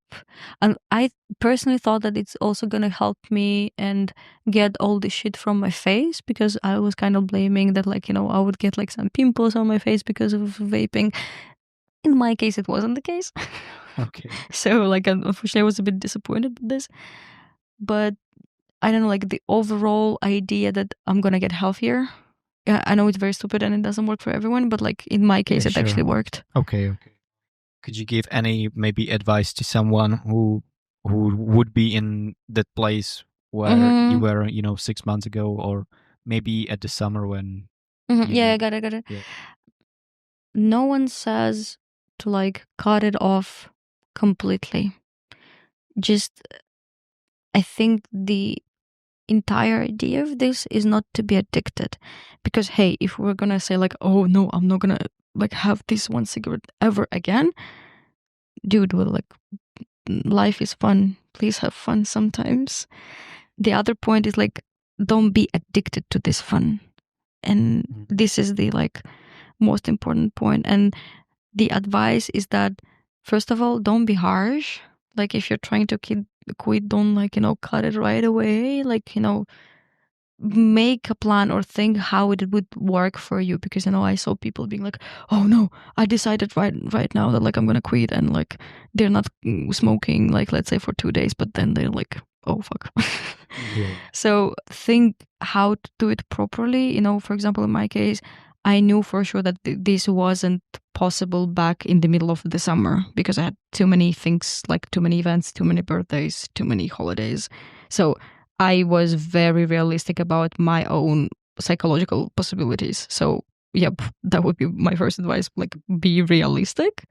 and I personally thought that it's also gonna help me and get all the shit from my face, because I was kind of blaming that like, you know, I would get like some pimples on my face because of vaping. In my case, it wasn't the case. Okay. So like unfortunately I was a bit disappointed with this, but I don't know, like the overall idea that I'm gonna get healthier. Yeah, I know it's very stupid and it doesn't work for everyone, but like in my case, it actually worked. Okay. Could you give any maybe advice to someone who would be in that place where you were, 6 months ago, or maybe at the summer when? Yeah, I got it. Yeah. No one says to like cut it off completely. Just, I think the entire idea of this is not to be addicted, because hey, if we're gonna say like, oh no, I'm not gonna like have this one cigarette ever again, dude, well, like life is fun, please have fun sometimes. The other point is like, don't be addicted to this fun, and this is the like most important point. And the advice is that, first of all, don't be harsh. Like if you're trying to quit, don't like, you know, cut it right away. Like, you know, make a plan or think how it would work for you, because you know I saw people being like, oh no, I decided right now that like I'm gonna quit, and like they're not smoking like let's say for 2 days, but then they're like, oh fuck. So think how to do it properly. You know, for example, in my case, I knew for sure that this wasn't possible back in the middle of the summer, because I had too many things, like too many events, too many birthdays, too many holidays. So I was very realistic about my own psychological possibilities. So, yep, that would be my first advice. Like, be realistic.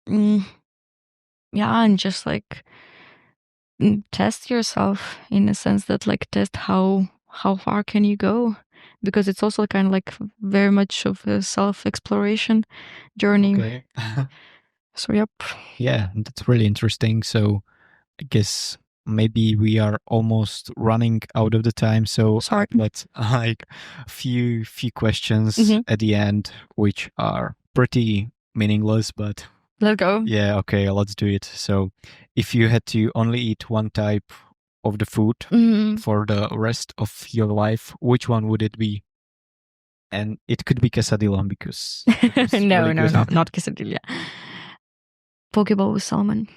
Yeah, and just like test yourself in a sense that like test how far can you go, because it's also kind of like very much of a self-exploration journey. Okay. So, yep. Yeah, that's really interesting. So I guess maybe we are almost running out of the time. So Sorry. let's like a few questions at the end, which are pretty meaningless, but let's go. Yeah, okay, let's do it. So if you had to only eat one type of the food for the rest of your life, which one would it be? And it could be quesadilla, because no, not quesadilla. Pokeball with salmon.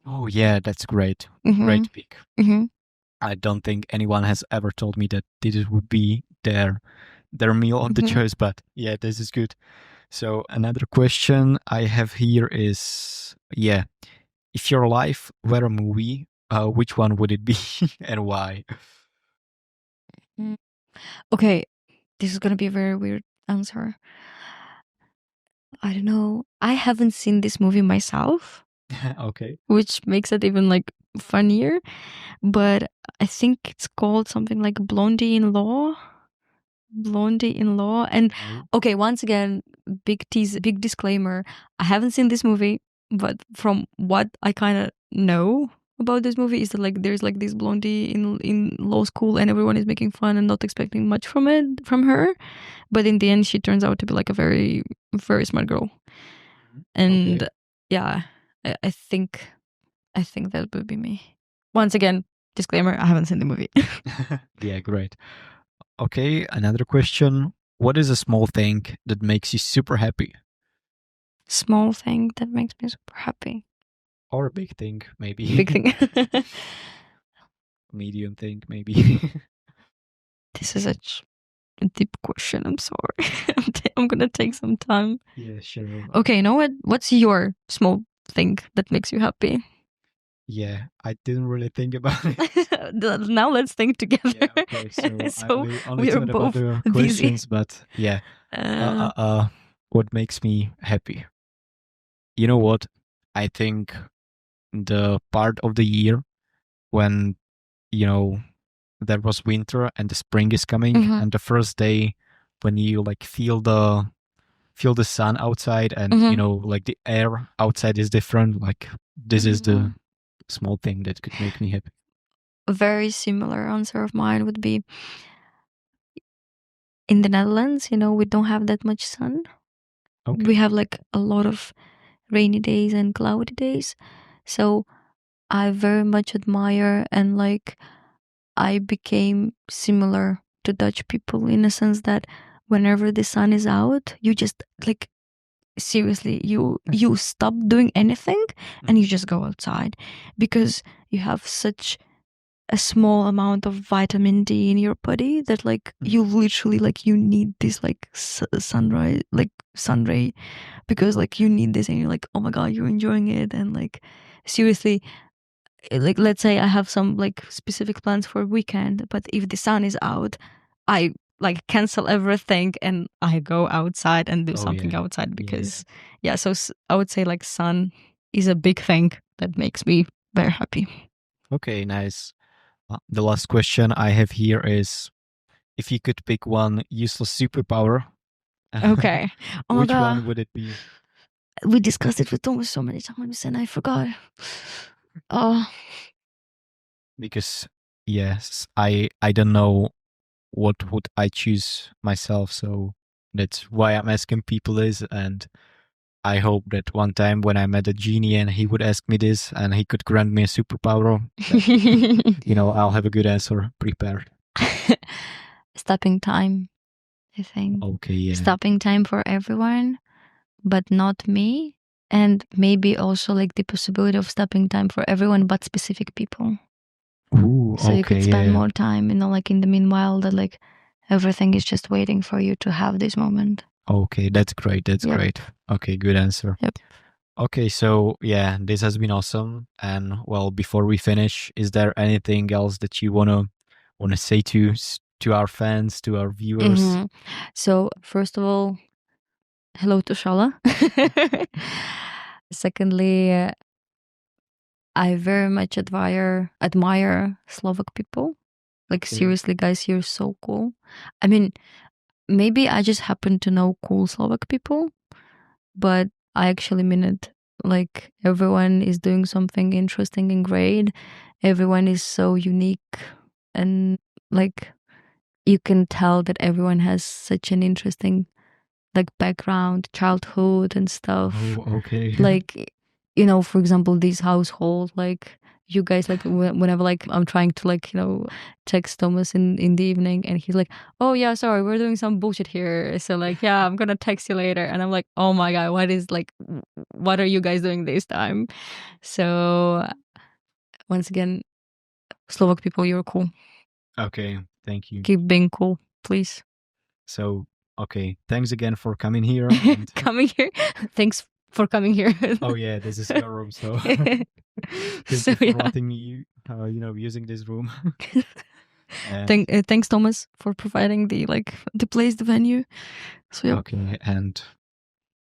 Oh yeah, that's great. Great pick. I don't think anyone has ever told me that this would be their meal of the choice, but yeah, this is good. So another question I have here is, yeah, if your life were a movie, which one would it be and why? Okay, this is gonna be a very weird answer. I don't know. I haven't seen this movie myself. Okay. Which makes it even like funnier. But I think it's called something like Blondie in Law. And okay, once again, big disclaimer. I haven't seen this movie, but from what I kind of know about this movie is that like there's like this blondie in law school, and everyone is making fun and not expecting much from her, but in the end she turns out to be like a very, very smart girl. And yeah, I think that would be me. Once again, disclaimer, I haven't seen the movie. Yeah, great. Okay, another question. What is a small thing that makes you super happy? Small thing that makes me super happy. Or a big thing, maybe. Big thing. Medium thing, maybe. This is such a deep question. I'm sorry. I'm gonna take some time. Yeah, sure. Okay, you know what? What's your small thing that makes you happy? Yeah, I didn't really think about it. Now let's think together. Yeah, okay. So, So I only we are thought about both the busy. questions, but yeah. What makes me happy? You know what? I think the part of the year when, you know, there was winter and the spring is coming, Mhm. and the first day when you like feel the sun outside, and you Mhm. know, like the air outside is different. Like this is the small thing that could make me happy. A very similar answer of mine would be in the Netherlands, you know, we don't have that much sun. Okay. We have like a lot of rainy days and cloudy days. So I very much admire and like I became similar to Dutch people in a sense that whenever the sun is out, you just like seriously you stop doing anything and you just go outside because you have such a small amount of vitamin D in your body that like you literally like you need this like sunrise like sun ray because like you need this and you're like, oh my god, you're enjoying it. And like seriously, like let's say I have some like specific plans for a weekend, but if the sun is out, I like cancel everything and I go outside and do something outside because yeah. So I would say like sun is a big thing that makes me very happy. Okay, nice. The last question I have here is, if you could pick one useless superpower, Okay. Oh my which god. one would it be? We discussed it with Thomas so many times and I forgot. Oh, Because yes, I don't know what would I choose myself, so that's why I'm asking people this. And I hope that one time when I met a genie and he would ask me this and he could grant me a superpower, that, you know, I'll have a good answer prepared. stopping time, I think. Okay, yeah. Stopping time for everyone, but not me. And maybe also like the possibility of stopping time for everyone but specific people. Ooh, So you could spend yeah. more time, you know, like in the meanwhile that like everything is just waiting for you to have this moment. Okay, that's great. That's Yep. great. Okay, good answer. Yep. Okay, so yeah, this has been awesome. And well, before we finish, is there anything else that you wanna say to our fans, to our viewers? Mhm. So first of all, hello to Shala. Secondly, I very much admire Slovak people. Like seriously, guys, you're so cool. I mean, maybe I just happen to know cool Slovak people, but I actually mean it. Like everyone is doing something interesting and great. Everyone is so unique and like you can tell that everyone has such an interesting like background, childhood and stuff. Oh, okay. Like, you know, for example, this household, like you guys, like whenever like I'm trying to like, you know, text Thomas in the evening and he's like, oh yeah, sorry, we're doing some bullshit here. So like, yeah, I'm gonna text you later. And I'm like, oh my God, what are you guys doing this time? So once again, Slovak people, you're cool. Okay, thank you. Keep being cool, please. So, okay, thanks again for coming here. And Coming here. Thanks for coming here. oh yeah, this is your room, so thank So, you for yeah. letting me, you know, using this room. Thanks, Thomas, for providing the place, the venue. So yeah. Okay, and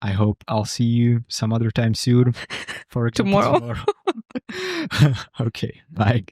I hope I'll see you some other time soon. For example, Tomorrow. tomorrow. Okay, bye.